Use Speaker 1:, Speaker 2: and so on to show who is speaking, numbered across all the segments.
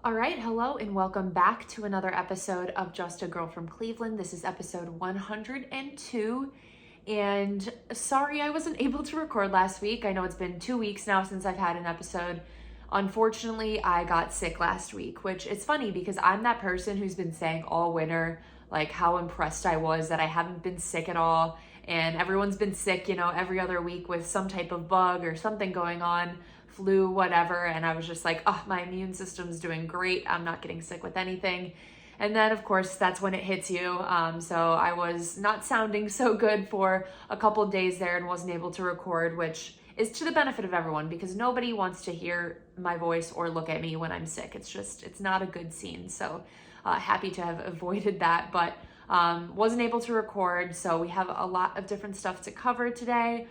Speaker 1: All right, hello and welcome back to another episode of Just a Girl from Cleveland. This is episode 102. And sorry I wasn't able to record last week. I know it's been 2 weeks now since I've had an episode. Unfortunately, I got sick last week, which is funny because I'm that person who's been saying all winter, like how impressed I was that I haven't been sick at all. And everyone's been sick, every other week with some type of bug or something going on, flu, whatever. And I was just like, oh, my immune system's doing great. I'm not getting sick with anything. And then, of course, that's when it hits you. So I was not sounding so good for a couple of days there and wasn't able to record, which is to the benefit of everyone because nobody wants to hear my voice or look at me when I'm sick. It's not a good scene. So happy to have avoided that, but wasn't able to record. So we have a lot of different stuff to cover today.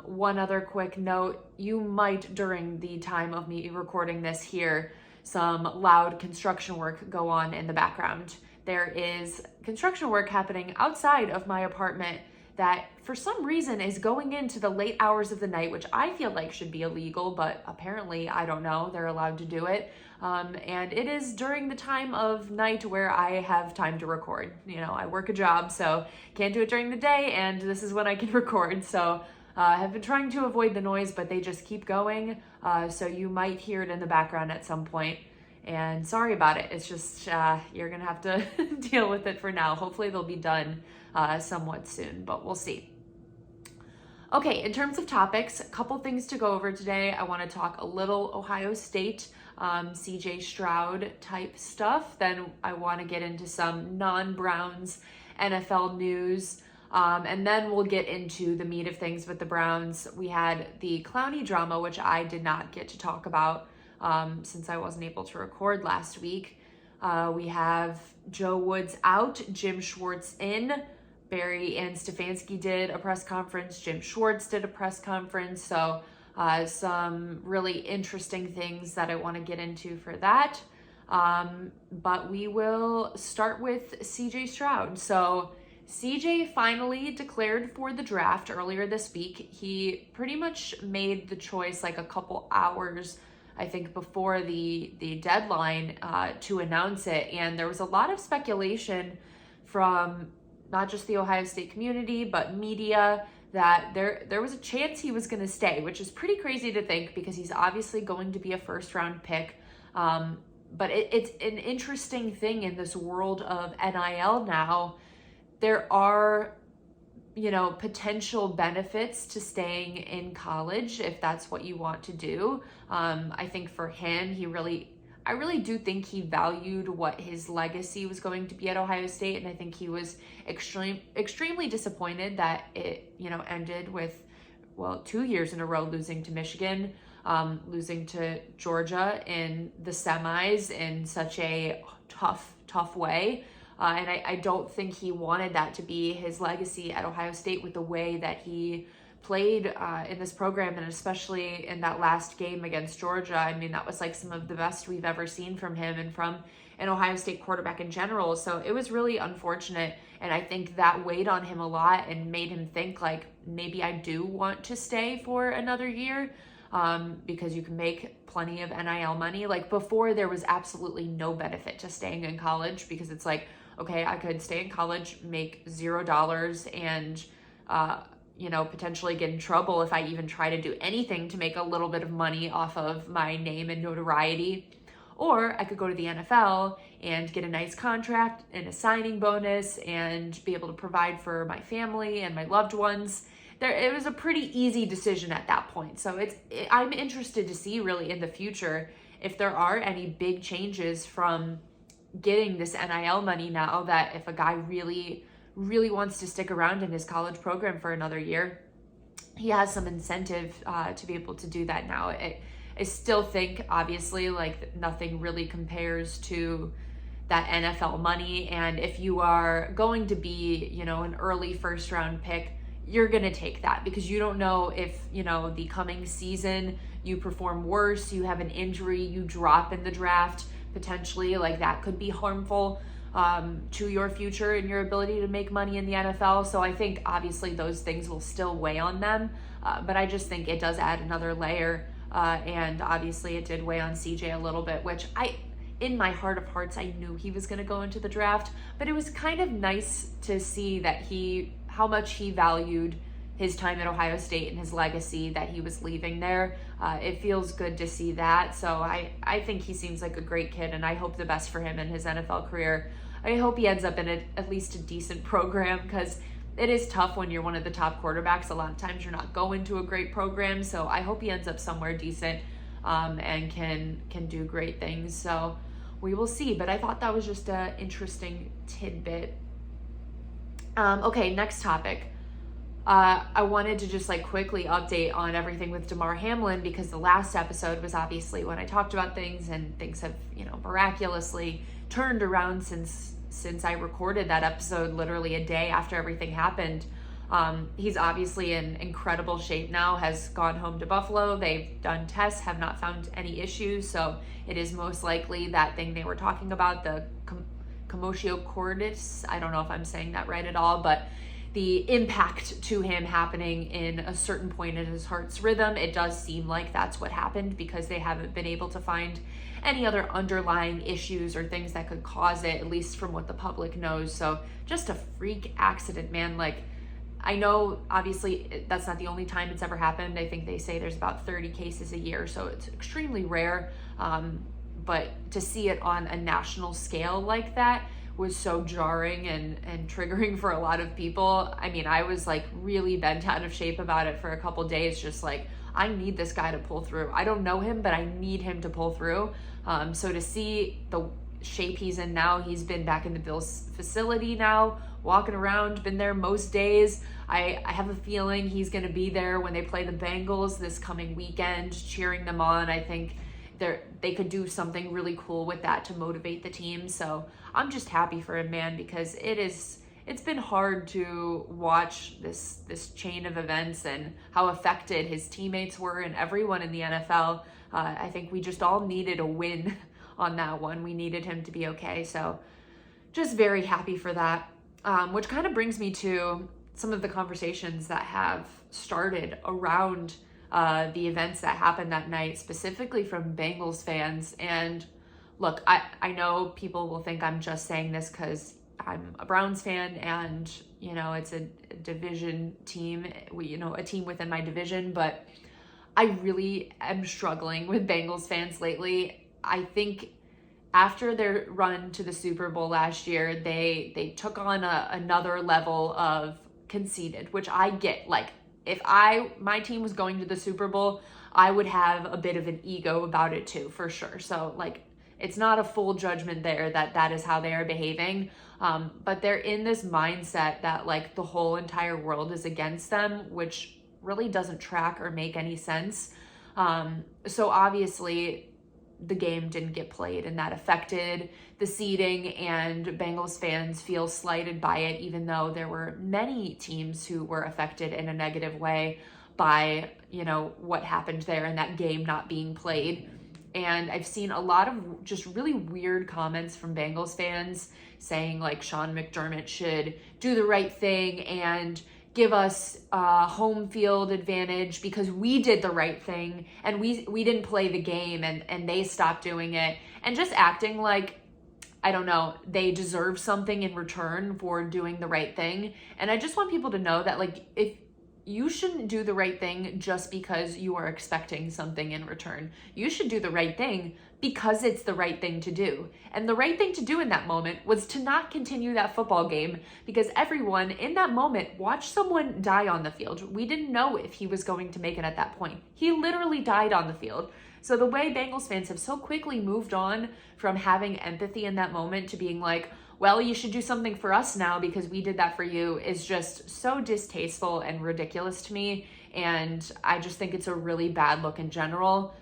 Speaker 1: One other quick note, you might during the time of me recording this hear some loud construction work go on in the background. There is construction work happening outside of my apartment that for some reason is going into the late hours of the night, which I feel like should be illegal, but apparently, I don't know, they're allowed to do it. And it is during the time of night where I have time to record. I work a job, so can't do it during the day, and this is when I can record. So have been trying to avoid the noise, but they just keep going. So you might hear it in the background at some point. And sorry about it. It's just, you're going to have to deal with it for now. Hopefully they'll be done somewhat soon, but we'll see. Okay, in terms of topics, a couple things to go over today. I want to talk a little Ohio State, CJ Stroud type stuff. Then I want to get into some non-Browns NFL news. And then we'll get into the meat of things with the Browns. We had the Clowney drama, which I did not get to talk about since I wasn't able to record last week. We have Joe Woods out, Jim Schwartz in. Barry and Stefanski did a press conference. Jim Schwartz did a press conference. So some really interesting things that I want to get into for that. But we will start with CJ Stroud. So CJ finally declared for the draft earlier this week. He pretty much made the choice like a couple hours, I think, before the deadline to announce it. And there was a lot of speculation from not just the Ohio State community, but media that there was a chance he was going to stay, which is pretty crazy to think because he's obviously going to be a first round pick. But it's an interesting thing in this world of NIL now. There are, potential benefits to staying in college if that's what you want to do. I think for him, I really do think he valued what his legacy was going to be at Ohio State. And I think he was extremely disappointed that it, ended with, 2 years in a row losing to Michigan, losing to Georgia in the semis in such a tough way. And I don't think he wanted that to be his legacy at Ohio State with the way that he played in this program, and especially in that last game against Georgia. I mean, that was like some of the best we've ever seen from him and from an Ohio State quarterback in general. So it was really unfortunate, and I think that weighed on him a lot and made him think like, maybe I do want to stay for another year. Because you can make plenty of NIL money. Like before, there was absolutely no benefit to staying in college because it's like, okay, I could stay in college, make $0 and, potentially get in trouble if I even try to do anything to make a little bit of money off of my name and notoriety. Or I could go to the NFL and get a nice contract and a signing bonus and be able to provide for my family and my loved ones. It was a pretty easy decision at that point. So I'm interested to see really in the future if there are any big changes from getting this NIL money now, that if a guy really, really wants to stick around in his college program for another year, he has some incentive to be able to do that now. I still think, obviously, like nothing really compares to that NFL money. And if you are going to be, an early first round pick, you're going to take that because you don't know if, the coming season you perform worse, you have an injury, you drop in the draft, potentially, like that could be harmful to your future and your ability to make money in the NFL. So I think obviously those things will still weigh on them, but I just think it does add another layer, and obviously it did weigh on CJ a little bit, which in my heart of hearts, I knew he was going to go into the draft, but it was kind of nice to see that how much he valued his time at Ohio State and his legacy that he was leaving there. It feels good to see that. So I think he seems like a great kid, and I hope the best for him in his NFL career. I hope he ends up in at least a decent program, because it is tough when you're one of the top quarterbacks. A lot of times you're not going to a great program. So I hope he ends up somewhere decent and can do great things. So we will see. But I thought that was just an interesting tidbit. Okay, next topic. I wanted to just quickly update on everything with Damar Hamlin, because the last episode was obviously when I talked about things, and things have, miraculously turned around since I recorded that episode literally a day after everything happened. He's obviously in incredible shape now, has gone home to Buffalo. They've done tests, have not found any issues. So it is most likely that thing they were talking about, the commotio cordis. I don't know if I'm saying that right at all, but the impact to him happening in a certain point in his heart's rhythm. It does seem like that's what happened, because they haven't been able to find any other underlying issues or things that could cause it, at least from what the public knows. So just a freak accident, man. I know obviously that's not the only time it's ever happened. I think they say there's about 30 cases a year, so it's extremely rare. But to see it on a national scale like that was so jarring and triggering for a lot of people. I mean, I was really bent out of shape about it for a couple days, just I need this guy to pull through. I don't know him, but I need him to pull through. So to see the shape he's in now, he's been back in the Bills facility now, walking around, been there most days. I have a feeling he's going to be there when they play the Bengals this coming weekend, cheering them on. I think they could do something really cool with that to motivate the team. So I'm just happy for him, man, because it's been hard to watch this chain of events and how affected his teammates were and everyone in the NFL. I think we just all needed a win on that one. We needed him to be okay. So just very happy for that, which kind of brings me to some of the conversations that have started around the events that happened that night, specifically from Bengals fans. And look, I know people will think I'm just saying this because I'm a Browns fan and, it's a division team, a team within my division, but I really am struggling with Bengals fans lately. I think after their run to the Super Bowl last year, they took on another level of conceited, which I get. If my team was going to the Super Bowl, I would have a bit of an ego about it too, for sure. So it's not a full judgment there that is how they are behaving. But they're in this mindset that the whole entire world is against them, which really doesn't track or make any sense. So obviously the game didn't get played, and that affected the seeding, and Bengals fans feel slighted by it, even though there were many teams who were affected in a negative way by, what happened there and that game not being played. And I've seen a lot of just really weird comments from Bengals fans saying Sean McDermott should do the right thing and give us home field advantage because we did the right thing and we didn't play the game and they stopped doing it, and just acting I don't know, they deserve something in return for doing the right thing. And I just want people to know that if you shouldn't do the right thing just because you are expecting something in return. You should do the right thing because it's the right thing to do. And the right thing to do in that moment was to not continue that football game, because everyone in that moment watched someone die on the field. We didn't know if he was going to make it at that point. He literally died on the field. So the way Bengals fans have so quickly moved on from having empathy in that moment to being well, you should do something for us now because we did that for you, is just so distasteful and ridiculous to me. And I just think it's a really bad look in general.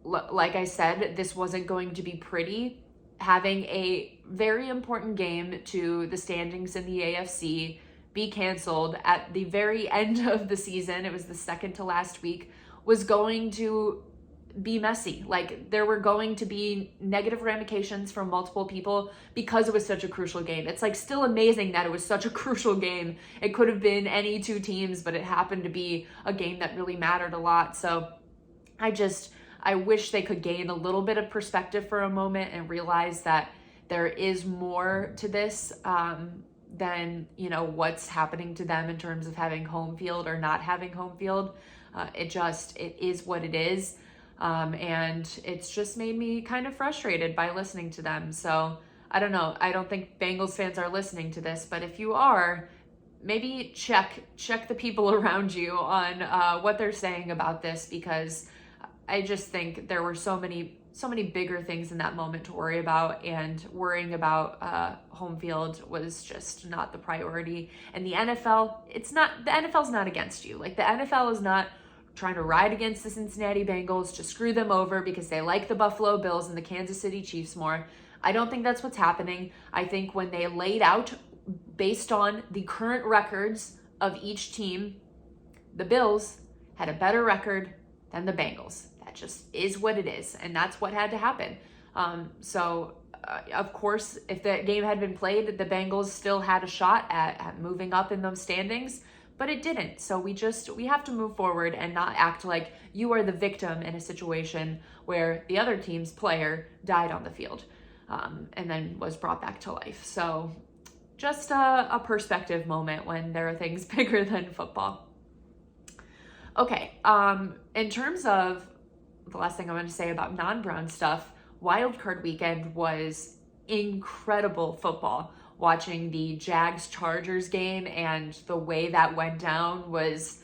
Speaker 1: Like I said, this wasn't going to be pretty. Having a very important game to the standings in the AFC be canceled at the very end of the season, it was the second to last week, was going to be messy. There were going to be negative ramifications from multiple people because it was such a crucial game. It's still amazing that it was such a crucial game. It could have been any two teams, but it happened to be a game that really mattered a lot. So I I wish they could gain a little bit of perspective for a moment and realize that there is more to this than, you know, what's happening to them in terms of having home field or not having home field. It is what it is. And it's just made me kind of frustrated by listening to them. So I don't know. I don't think Bengals fans are listening to this, but if you are, maybe check the people around you on what they're saying about this, because I just think there were so many bigger things in that moment to worry about, and worrying about home field was just not the priority. And the NFL's not against you. Like, the NFL is not trying to ride against the Cincinnati Bengals to screw them over because they like the Buffalo Bills and the Kansas City Chiefs more. I don't think that's what's happening. I think when they laid out based on the current records of each team, the Bills had a better record than the Bengals. That just is what it is, and that's what had to happen. Of course, if the game had been played, the Bengals still had a shot at moving up in those standings, but it didn't. So we have to move forward and not act like you are the victim in a situation where the other team's player died on the field and then was brought back to life. So just a perspective moment when there are things bigger than football. Okay, in terms of the last thing I want to say about non-Brown stuff, wildcard weekend was incredible football. Watching the Jags-Chargers game and the way that went down was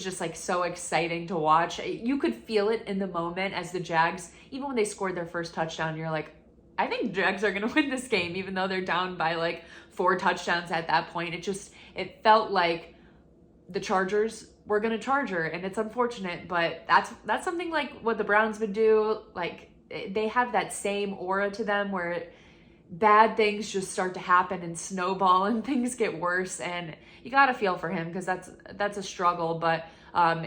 Speaker 1: just like so exciting to watch. You could feel it in the moment as the Jags, even when they scored their first touchdown, you're like, I think Jags are going to win this game, even though they're down by like 4 touchdowns at that point. It felt like the Chargers were going to charger, and it's unfortunate, but that's something like what the Browns would do. Like, they have that same aura to them where bad things just start to happen and snowball and things get worse, and you got to feel for him because that's a struggle. But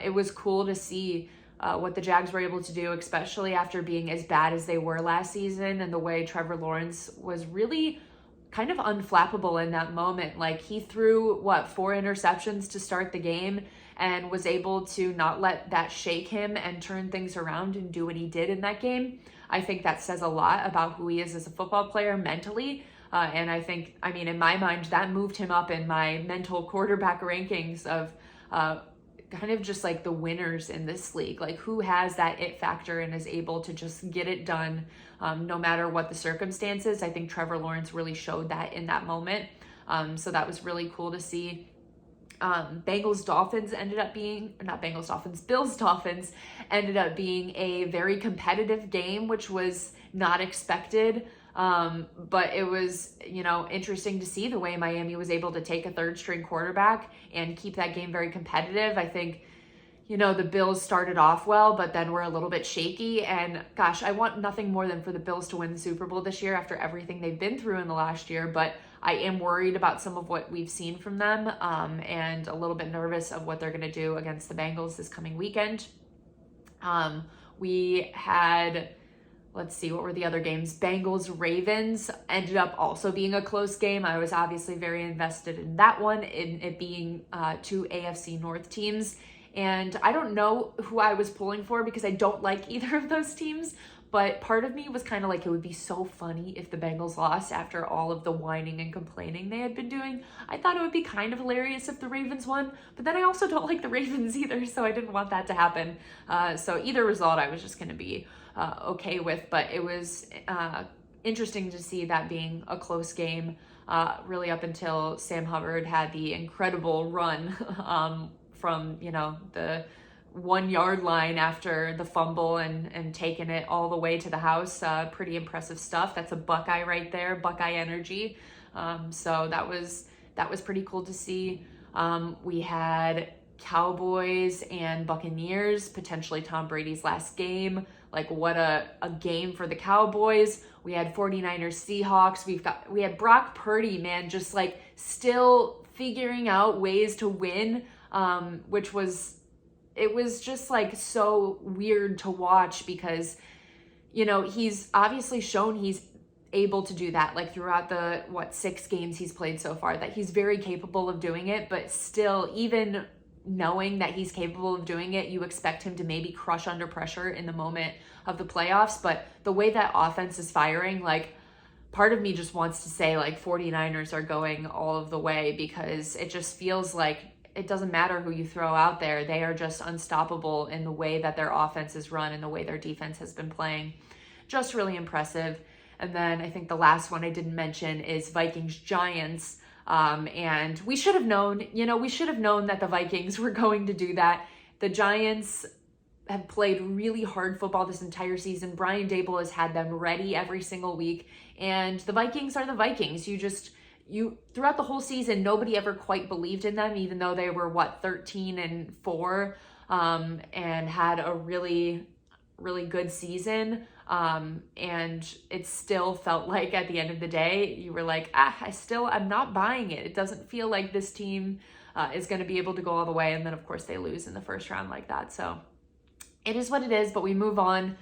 Speaker 1: it was cool to see what the Jags were able to do, especially after being as bad as they were last season, and the way Trevor Lawrence was really kind of unflappable in that moment. Like, he threw 4 interceptions to start the game and was able to not let that shake him and turn things around and do what he did in that game. I think that says a lot about who he is as a football player mentally. And I think, in my mind, that moved him up in my mental quarterback rankings of kind of just like the winners in this league. Like, who has that it factor and is able to just get it done no matter what the circumstances. I think Trevor Lawrence really showed that in that moment. So that was really cool to see. Bills-Dolphins ended up being a very competitive game, which was not expected. But it was, interesting to see the way Miami was able to take a third string quarterback and keep that game very competitive. I think, the Bills started off well, but then were a little bit shaky. And gosh, I want nothing more than for the Bills to win the Super Bowl this year after everything they've been through in the last year. But I am worried about some of what we've seen from them, and a little bit nervous of what they're going to do against the Bengals this coming weekend. We had, let's see, what were the other games? Bengals-Ravens ended up also being a close game. I was obviously very invested in that one, in it being 2 AFC North teams. And I don't know who I was pulling for because I don't like either of those teams. But part of me was kind of like, it would be so funny if the Bengals lost after all of the whining and complaining they had been doing. I thought it would be kind of hilarious if the Ravens won, but then I also don't like the Ravens either, so I didn't want that to happen. So either result I was just going to be okay with, but it was interesting to see that being a close game, really up until Sam Hubbard had the incredible run from, the 1 yard line after the fumble and taking it all the way to the house. Pretty impressive stuff. That's a Buckeye right there, Buckeye energy. So that was pretty cool to see. We had Cowboys and Buccaneers, potentially Tom Brady's last game. Like, what a game for the Cowboys. We had 49ers Seahawks. We had Brock Purdy, man, just like still figuring out ways to win, which was, it was just like so weird to watch because, he's obviously shown he's able to do that, like throughout the 6 games he's played so far, that he's very capable of doing it. But still, even knowing that he's capable of doing it, you expect him to maybe crush under pressure in the moment of the playoffs. But the way that offense is firing, like, part of me just wants to say, like, 49ers are going all of the way, because it just feels like it doesn't matter who you throw out there. They are just unstoppable in the way that their offense is run and the way their defense has been playing. Just really impressive. And then I think the last one I didn't mention is Vikings-Giants. And we should have known, that the Vikings were going to do that. The Giants have played really hard football this entire season. Brian Daboll has had them ready every single week. And the Vikings are the Vikings. Throughout the whole season, nobody ever quite believed in them, even though they were 13-4, and had a really, really good season. And it still felt like at the end of the day, you were like, I'm not buying it. It doesn't feel like this team is going to be able to go all the way. And then of course they lose in the first round like that. So it is what it is, but we move on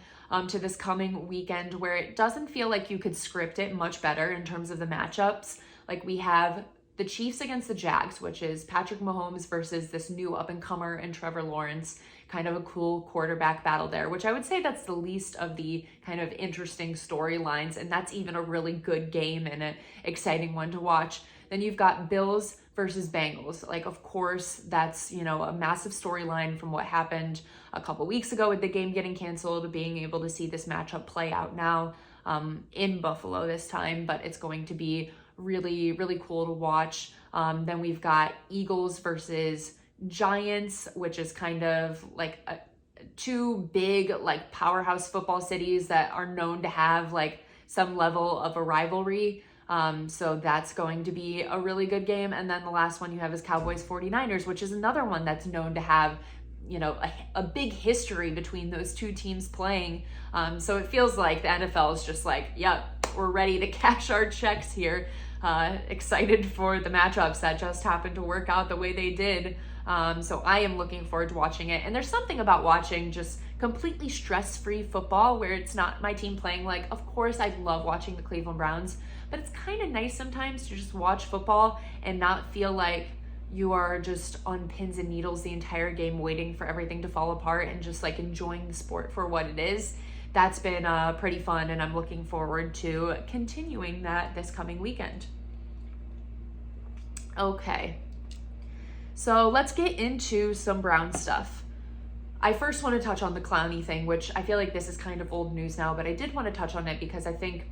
Speaker 1: to this coming weekend, where it doesn't feel like you could script it much better in terms of the matchups. Like, we have the Chiefs against the Jags, which is Patrick Mahomes versus this new up-and-comer and Trevor Lawrence. Kind of a cool quarterback battle there, which I would say that's the least of the kind of interesting storylines, and that's even a really good game and an exciting one to watch. Then you've got Bills versus Bengals. Like, of course, that's, a massive storyline from what happened a couple weeks ago with the game getting canceled, being able to see this matchup play out now in Buffalo this time, but it's going to be really, really cool to watch. Then we've got Eagles versus Giants, which is kind of like two big, like, powerhouse football cities that are known to have like some level of a rivalry. So that's going to be a really good game. And then the last one you have is Cowboys 49ers, which is another one that's known to have, a big history between those two teams playing. So it feels like the NFL is just like, yep, we're ready to cash our checks here. Excited for the matchups that just happened to work out the way they did. So I am looking forward to watching it. And there's something about watching just completely stress-free football where it's not my team playing. Like, of course, I love watching the Cleveland Browns, but it's kind of nice sometimes to just watch football and not feel like you are just on pins and needles the entire game waiting for everything to fall apart, and just like enjoying the sport for what it is. That's been pretty fun, and I'm looking forward to continuing that this coming weekend. Okay, so let's get into some Brown stuff. I first want to touch on the Clowney thing, which I feel like this is kind of old news now, but I did want to touch on it because I think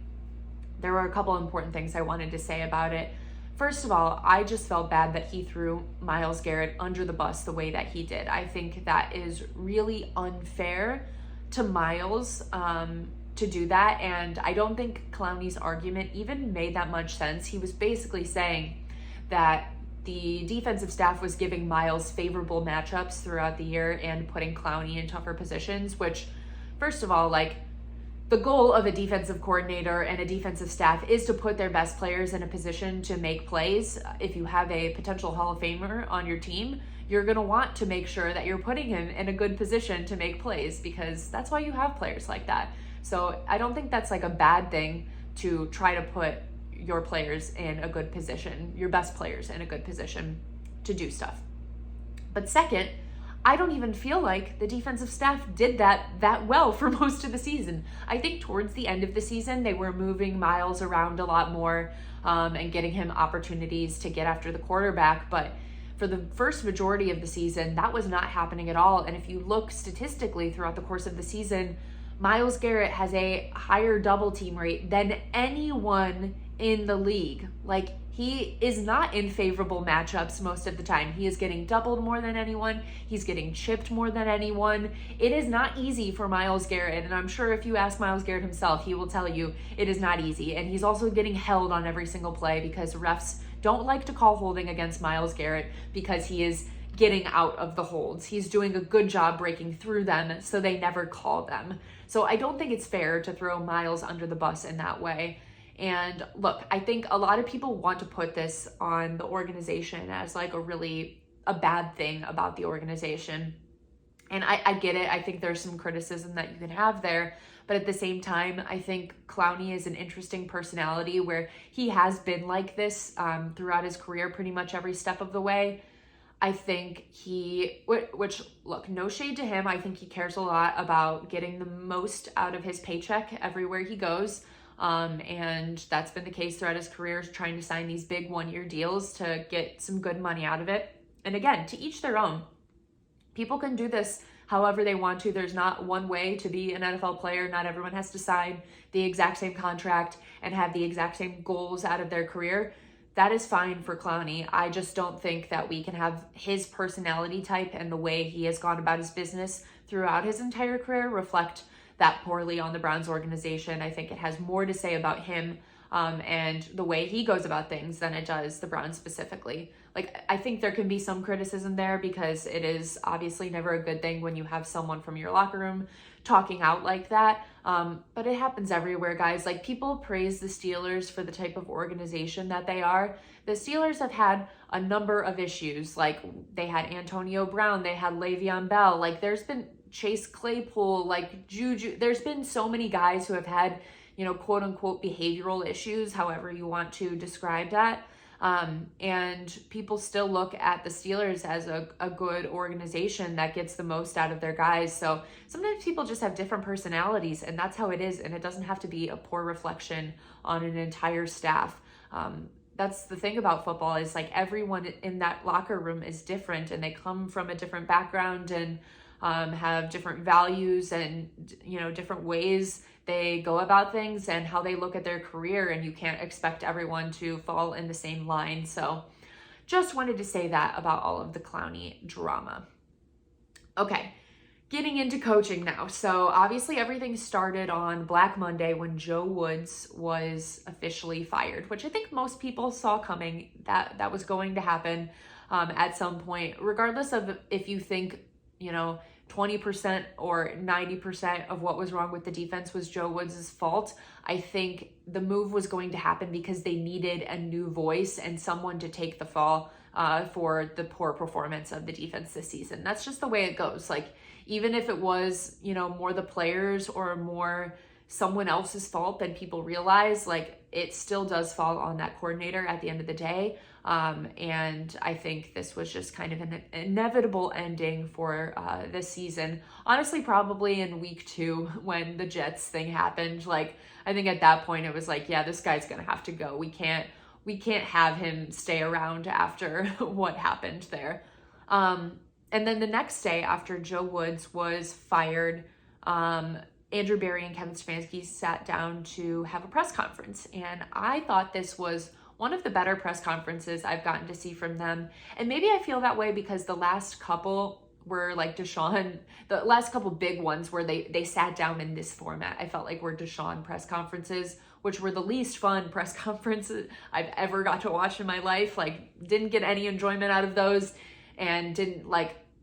Speaker 1: there were a couple important things I wanted to say about it. First of all, I just felt bad that he threw Myles Garrett under the bus the way that he did. I think that is really unfair to Myles to do that, and I don't think Clowney's argument even made that much sense. He was basically saying that the defensive staff was giving Myles favorable matchups throughout the year and putting Clowney in tougher positions, which, first of all, like, the goal of a defensive coordinator and a defensive staff is to put their best players in a position to make plays. If you have a potential Hall of Famer on your team, you're going to want to make sure that you're putting him in a good position to make plays, because that's why you have players like that. So I don't think that's like a bad thing to try to put your players in a good position, your best players in a good position to do stuff. But second, I don't even feel like the defensive staff did that well for most of the season. I think towards the end of the season, they were moving Myles around a lot more and getting him opportunities to get after the quarterback. But for the first majority of the season, that was not happening at all. And if you look statistically throughout the course of the season, Myles Garrett has a higher double team rate than anyone in the league. Like, he is not in favorable matchups most of the time. He is getting doubled more than anyone. He's getting chipped more than anyone. It is not easy for Myles Garrett, and I'm sure if you ask Myles Garrett himself, he will tell you it is not easy. And he's also getting held on every single play because refs don't like to call holding against Myles Garrett because he is getting out of the holds. He's doing a good job breaking through them, so they never call them. So I don't think it's fair to throw Myles under the bus in that way. And look, I think a lot of people want to put this on the organization as like a bad thing about the organization. And I get it. I think there's some criticism that you can have there. But at the same time, I think Clowney is an interesting personality where he has been like this throughout his career pretty much every step of the way. I think which look, no shade to him. I think he cares a lot about getting the most out of his paycheck everywhere he goes. And that's been the case throughout his career, trying to sign these big 1-year deals to get some good money out of it. And again, to each their own. People can do this however they want to. There's not one way to be an NFL player. Not everyone has to sign the exact same contract and have the exact same goals out of their career. That is fine for Clowney. I just don't think that we can have his personality type and the way he has gone about his business throughout his entire career reflect that poorly on the Browns organization. I think it has more to say about him and the way he goes about things than it does the Browns specifically. Like, I think there can be some criticism there because it is obviously never a good thing when you have someone from your locker room talking out like that. But it happens everywhere, guys. Like, people praise the Steelers for the type of organization that they are. The Steelers have had a number of issues. Like, they had Antonio Brown, they had Le'Veon Bell. Like, there's been Chase Claypool, like Juju. There's been so many guys who have had, quote unquote behavioral issues, however you want to describe that. And people still look at the Steelers as a good organization that gets the most out of their guys. So sometimes people just have different personalities, and that's how it is. And it doesn't have to be a poor reflection on an entire staff. That's the thing about football is like everyone in that locker room is different, and they come from a different background and have different values and, different ways they go about things and how they look at their career, and you can't expect everyone to fall in the same line. So just wanted to say that about all of the Clowney drama. Okay, getting into coaching now. So obviously everything started on Black Monday when Joe Woods was officially fired, which I think most people saw coming that was going to happen at some point, regardless of if you think, 20% or 90% of what was wrong with the defense was Joe Woods' fault. I think the move was going to happen because they needed a new voice and someone to take the fall for the poor performance of the defense this season. That's just the way it goes. Like, even if it was, more the players or more someone else's fault than people realize, like, it still does fall on that coordinator at the end of the day. And I think this was just kind of an inevitable ending for this season. Honestly, probably in week 2 when the Jets thing happened. Like, I think at that point it was like, yeah, this guy's gonna have to go. We can't have him stay around after what happened there. And then the next day after Joe Woods was fired, Andrew Berry and Kevin Stefanski sat down to have a press conference. And I thought this was one of the better press conferences I've gotten to see from them. And maybe I feel that way because the last couple were like the last couple big ones where they sat down in this format, I felt like were Deshaun press conferences, which were the least fun press conferences I've ever got to watch in my life. Like, didn't get any enjoyment out of those and didn't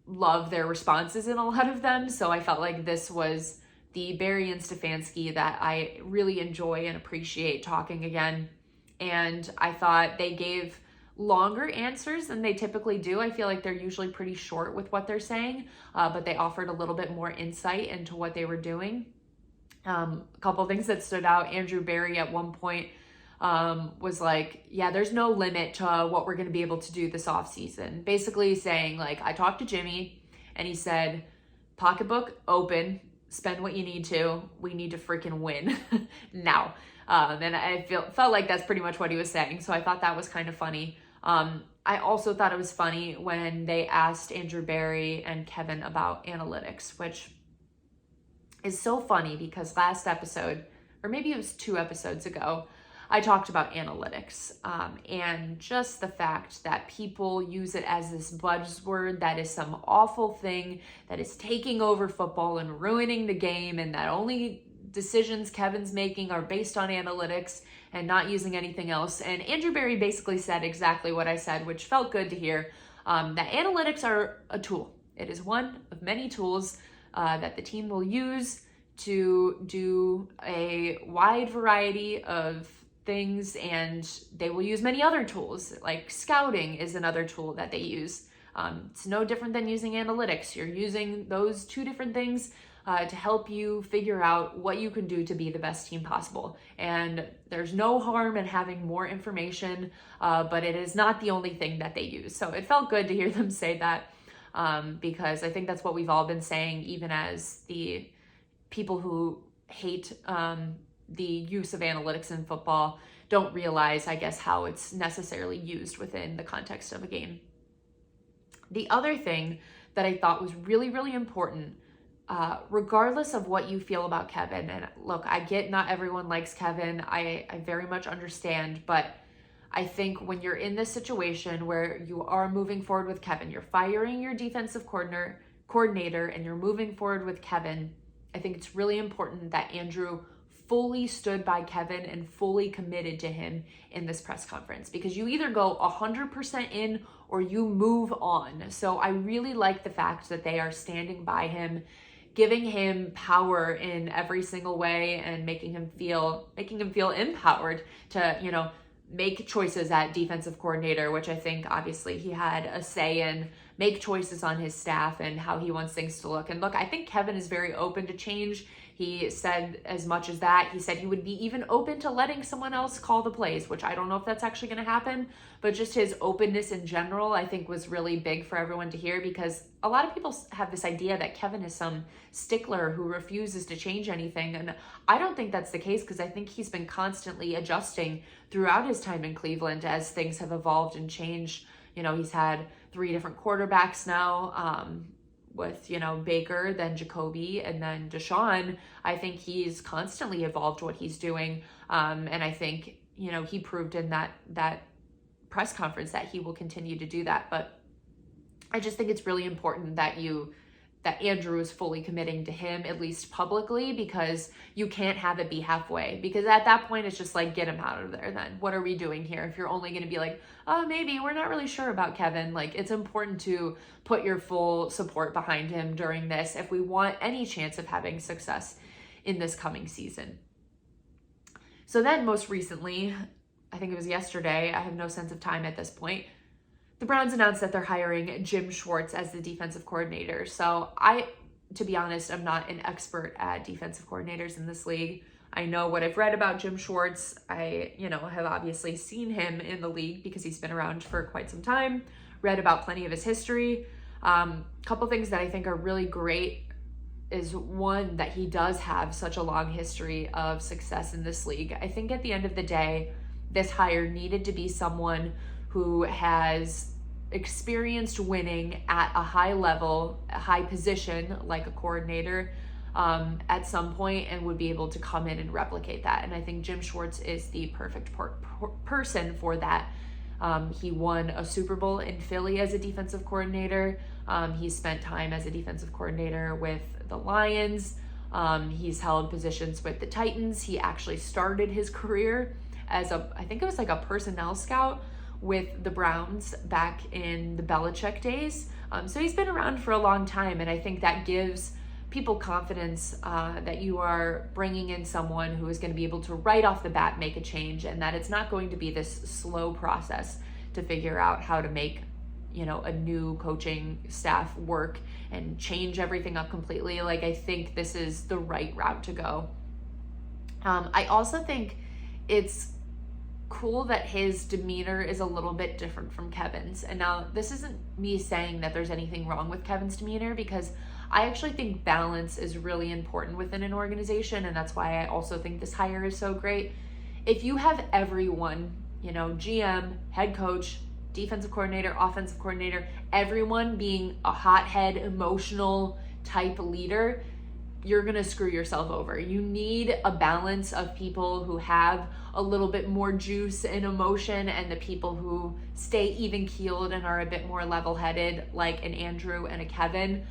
Speaker 1: love their responses in a lot of them. So I felt like this was the Berry and Stefanski that I really enjoy and appreciate talking again. And I thought they gave longer answers than they typically do. I feel like they're usually pretty short with what they're saying, but they offered a little bit more insight into what they were doing. A couple of things that stood out. Andrew Berry at one point was like, yeah, there's no limit to what we're going to be able to do this offseason. Basically saying, like, I talked to Jimmy and he said, pocketbook open, spend what you need to. We need to freaking win now. And I felt like that's pretty much what he was saying. So I thought that was kind of funny. I also thought it was funny when they asked Andrew Berry and Kevin about analytics, which is so funny because last episode, or maybe it was 2 episodes ago, I talked about analytics and just the fact that people use it as this buzzword that is some awful thing that is taking over football and ruining the game, and that only decisions Kevin's making are based on analytics and not using anything else. And Andrew Berry basically said exactly what I said, which felt good to hear, that analytics are a tool. It is one of many tools that the team will use to do a wide variety of things, and they will use many other tools. Like scouting is another tool that they use. It's no different than using analytics. You're using those 2 different things to help you figure out what you can do to be the best team possible. And there's no harm in having more information, but it is not the only thing that they use. So it felt good to hear them say that, because I think that's what we've all been saying, even as the people who hate the use of analytics in football don't realize, I guess, how it's necessarily used within the context of a game. The other thing that I thought was really, really important, regardless of what you feel about Kevin, and look, I get not everyone likes Kevin, I very much understand, but I think when you're in this situation where you are moving forward with Kevin, you're firing your defensive coordinator and you're moving forward with Kevin, I think it's really important that Andrew fully stood by Kevin and fully committed to him in this press conference, because you either go 100% in or you move on. So I really like the fact that they are standing by him, giving him power in every single way and making him feel empowered to, make choices at defensive coordinator, which I think obviously he had a say in, make choices on his staff and how he wants things to look. And look, I think Kevin is very open to change. He said as much as that. He said he would be even open to letting someone else call the plays, which I don't know if that's actually going to happen, but just his openness in general, I think, was really big for everyone to hear, because a lot of people have this idea that Kevin is some stickler who refuses to change anything. And I don't think that's the case, because I think he's been constantly adjusting throughout his time in Cleveland as things have evolved and changed. He's had 3 different quarterbacks now, with, Baker, then Jacoby, and then Deshaun. I think he's constantly evolved what he's doing. And I think, he proved in that press conference that he will continue to do that. But I just think it's really important that Andrew is fully committing to him, at least publicly, because you can't have it be halfway. Because at that point, it's just like, get him out of there then. What are we doing here? If you're only going to be like, oh, maybe we're not really sure about Kevin. Like, it's important to put your full support behind him during this if we want any chance of having success in this coming season. So then most recently, I think it was yesterday, I have no sense of time at this point, the Browns announced that they're hiring Jim Schwartz as the defensive coordinator. So to be honest, I'm not an expert at defensive coordinators in this league. I know what I've read about Jim Schwartz. I, have obviously seen him in the league because he's been around for quite some time, read about plenty of his history. Couple things that I think are really great is, one, that he does have such a long history of success in this league. I think at the end of the day, this hire needed to be someone who has experienced winning at a high level, a high position, like a coordinator, at some point, and would be able to come in and replicate that. And I think Jim Schwartz is the perfect person for that. He won a Super Bowl in Philly as a defensive coordinator. He spent time as a defensive coordinator with the Lions. He's held positions with the Titans. He actually started his career as I think it was like a personnel scout with the Browns back in the Belichick days. So he's been around for a long time, and I think that gives people confidence that you are bringing in someone who is going to be able to right off the bat make a change, and that it's not going to be this slow process to figure out how to make a new coaching staff work and change everything up completely. Like, I think this is the right route to go. I also think it's cool that his demeanor is a little bit different from Kevin's. And now, this isn't me saying that there's anything wrong with Kevin's demeanor, because I actually think balance is really important within an organization, and that's why I also think this hire is so great. If you have everyone, GM, head coach, defensive coordinator, offensive coordinator, everyone being a hothead, emotional type leader, you're going to screw yourself over. You need a balance of people who have a little bit more juice and emotion, and the people who stay even keeled and are a bit more level-headed, like an Andrew and a Kevin,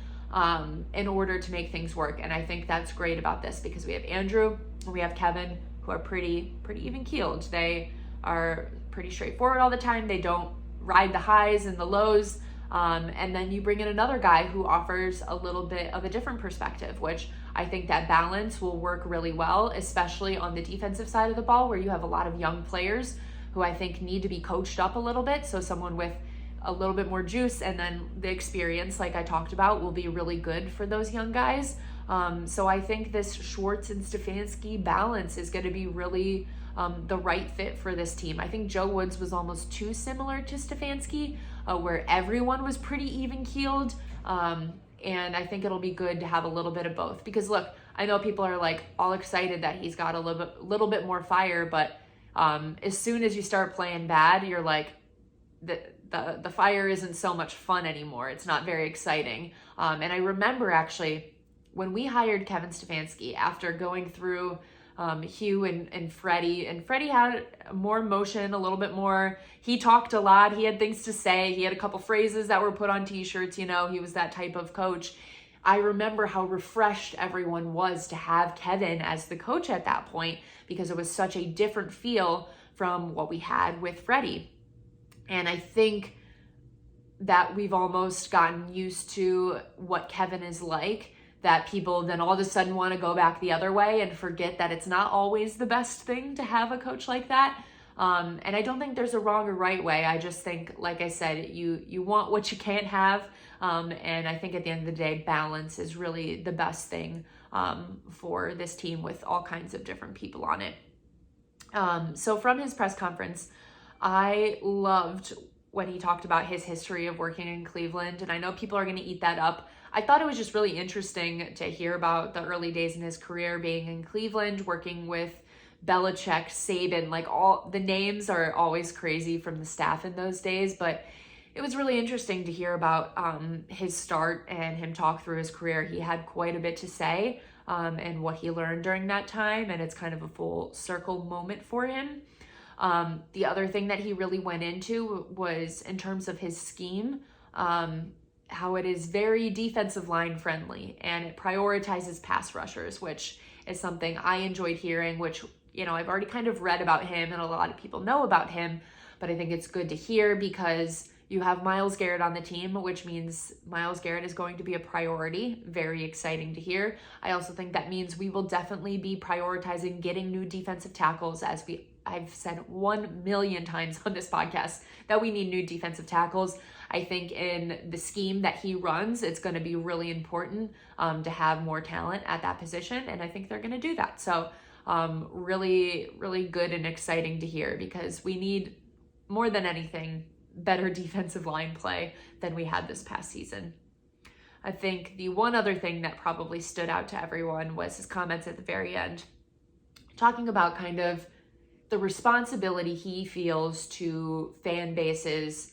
Speaker 1: in order to make things work. And I think that's great about this, because we have Andrew and we have Kevin, who are pretty even keeled. They are pretty straightforward all the time. They don't ride the highs and the lows. And then you bring in another guy who offers a little bit of a different perspective, which I think that balance will work really well, especially on the defensive side of the ball, where you have a lot of young players who I think need to be coached up a little bit. So someone with a little bit more juice and then the experience, like I talked about, will be really good for those young guys. So I think this Schwartz and Stefanski balance is going to be really the right fit for this team. I think Joe Woods was almost too similar to Stefanski, where everyone was pretty even-keeled. And I think it'll be good to have a little bit of both. Because look, I know people are like all excited that he's got a little bit more fire, but as soon as you start playing bad, you're like, the fire isn't so much fun anymore. It's not very exciting. And I remember actually when we hired Kevin Stefanski after going through Hugh and Freddie, and Freddie had more emotion, a little bit more. He talked a lot. He had things to say. He had a couple phrases that were put on t-shirts. You know, he was that type of coach. I remember how refreshed everyone was to have Kevin as the coach at that point, because it was such a different feel from what we had with Freddie. And I think that we've almost gotten used to what Kevin is like, that people then all of a sudden want to go back the other way and forget that it's not always the best thing to have a coach like that. And I don't think there's a wrong or right way. I just think, like I said, you want what you can't have. And I think at the end of the day, balance is really the best thing for this team with all kinds of different people on it. So from his press conference, I loved when he talked about his history of working in Cleveland. And I know people are going to eat that up. I thought it was just really interesting to hear about the early days in his career being in Cleveland, working with Belichick, Saban, like all the names are always crazy from the staff in those days. But it was really interesting to hear about his start and him talk through his career. He had quite a bit to say and what he learned during that time. And it's kind of a full circle moment for him. The other thing that he really went into was in terms of his scheme, how it is very defensive line friendly and it prioritizes pass rushers, which is something I enjoyed hearing, which, you know, I've already kind of read about him and a lot of people know about him, but I think it's good to hear because you have Myles Garrett on the team, which means Myles Garrett is going to be a priority. Very exciting to hear. I also think that means we will definitely be prioritizing getting new defensive tackles, as I've said 1 million times on this podcast that we need new defensive tackles. I think in the scheme that he runs, it's going to be really important to have more talent at that position. And I think they're going to do that. So really, really good and exciting to hear because we need more than anything better defensive line play than we had this past season. I think the one other thing that probably stood out to everyone was his comments at the very end, talking about kind of the responsibility he feels to fan bases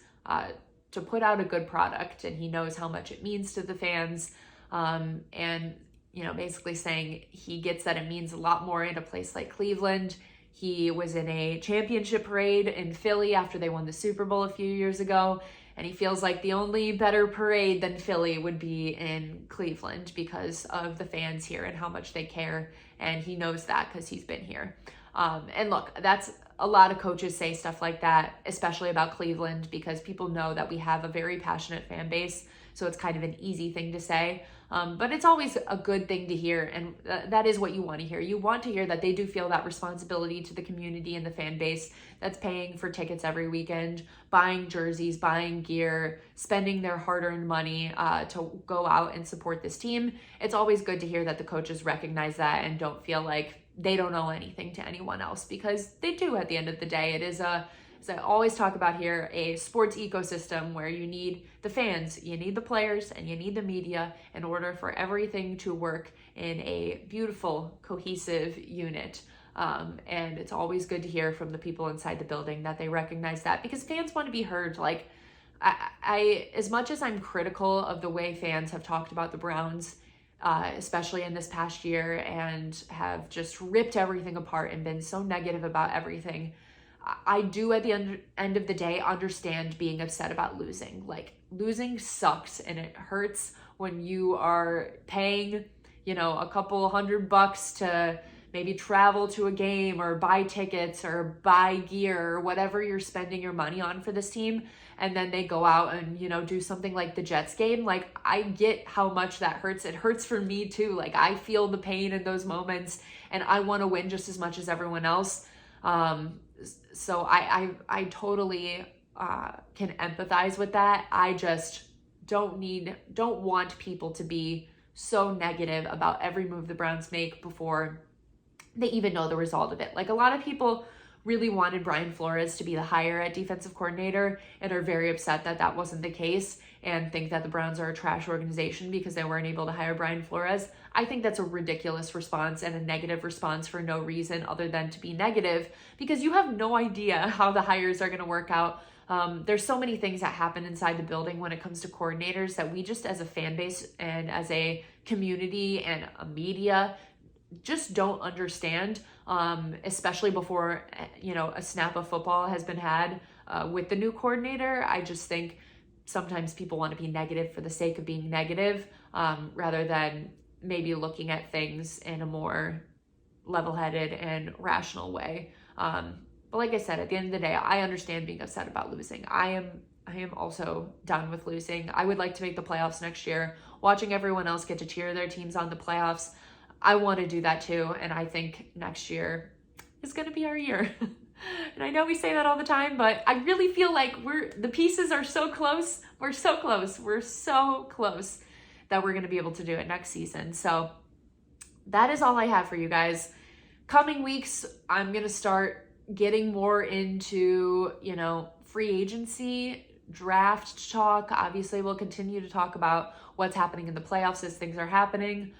Speaker 1: to put out a good product, and he knows how much it means to the fans, and you know, basically saying he gets that it means a lot more in a place like Cleveland. He was in a championship parade in Philly after they won the Super Bowl a few years ago, and he feels like the only better parade than Philly would be in Cleveland because of the fans here and how much they care, and he knows that because he's been here. And look, that's a lot of coaches say stuff like that, especially about Cleveland, because people know that we have a very passionate fan base. So it's kind of an easy thing to say. But it's always a good thing to hear. And that is what you want to hear. You want to hear that they do feel that responsibility to the community and the fan base that's paying for tickets every weekend, buying jerseys, buying gear, spending their hard-earned money to go out and support this team. It's always good to hear that the coaches recognize that and don't feel like they don't owe anything to anyone else, because they do at the end of the day. It is as I always talk about here, a sports ecosystem where you need the fans, you need the players, and you need the media in order for everything to work in a beautiful, cohesive unit. And it's always good to hear from the people inside the building that they recognize that, because fans want to be heard. Like, I as much as I'm critical of the way fans have talked about the Browns, especially in this past year, and have just ripped everything apart and been so negative about everything, I do at the end of the day understand being upset about losing. Like, losing sucks and it hurts when you are paying, you know, a couple $100 to maybe travel to a game or buy tickets or buy gear or whatever you're spending your money on for this team, and then they go out and, you know, do something like the Jets game. Like, I get how much that hurts. It hurts for me too. Like, I feel the pain in those moments and I want to win just as much as everyone else. So I totally can empathize with that. I just don't want people to be so negative about every move the Browns make before they even know the result of it. Like, a lot of people really wanted Brian Flores to be the hire at defensive coordinator and are very upset that that wasn't the case and think that the Browns are a trash organization because they weren't able to hire Brian Flores. I think that's a ridiculous response and a negative response for no reason other than to be negative, because you have no idea how the hires are going to work out. There's so many things that happen inside the building when it comes to coordinators that we just, as a fan base and as a community and a media, just don't understand, especially before, a snap of football has been had with the new coordinator. I just think sometimes people want to be negative for the sake of being negative, rather than maybe looking at things in a more level-headed and rational way. But like I said, at the end of the day, I understand being upset about losing. I am also done with losing. I would like to make the playoffs next year. Watching everyone else get to cheer their teams on the playoffs, I want to do that too. And I think next year is going to be our year. And I know we say that all the time, but I really feel like the pieces are so close. We're so close. We're so close that we're going to be able to do it next season. So that is all I have for you guys. Coming weeks, I'm going to start getting more into, free agency, draft talk. Obviously, we'll continue to talk about what's happening in the playoffs as things are happening.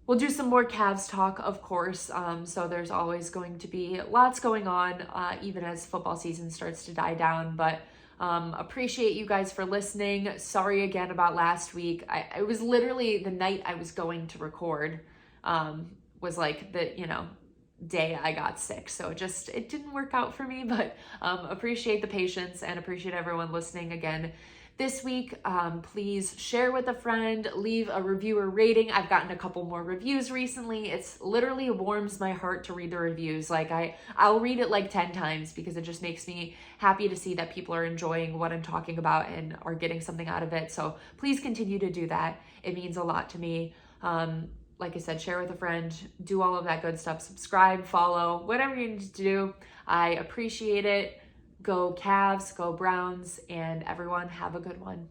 Speaker 1: We'll do some more Cavs talk, of course. So there's always going to be lots going on, even as football season starts to die down. But appreciate you guys for listening. Sorry again about last week. It was literally the night I was going to record, was like the, day I got sick. So it didn't work out for me, but appreciate the patience and appreciate everyone listening again this week. Please share with a friend, leave a review or rating. I've gotten a couple more reviews recently. It's literally warms my heart to read the reviews. Like I'll read it like 10 times because it just makes me happy to see that people are enjoying what I'm talking about and are getting something out of it. So please continue to do that. It means a lot to me. Like I said, share with a friend, do all of that good stuff, subscribe, follow, whatever you need to do. I appreciate it. Go Cavs, go Browns, and everyone have a good one.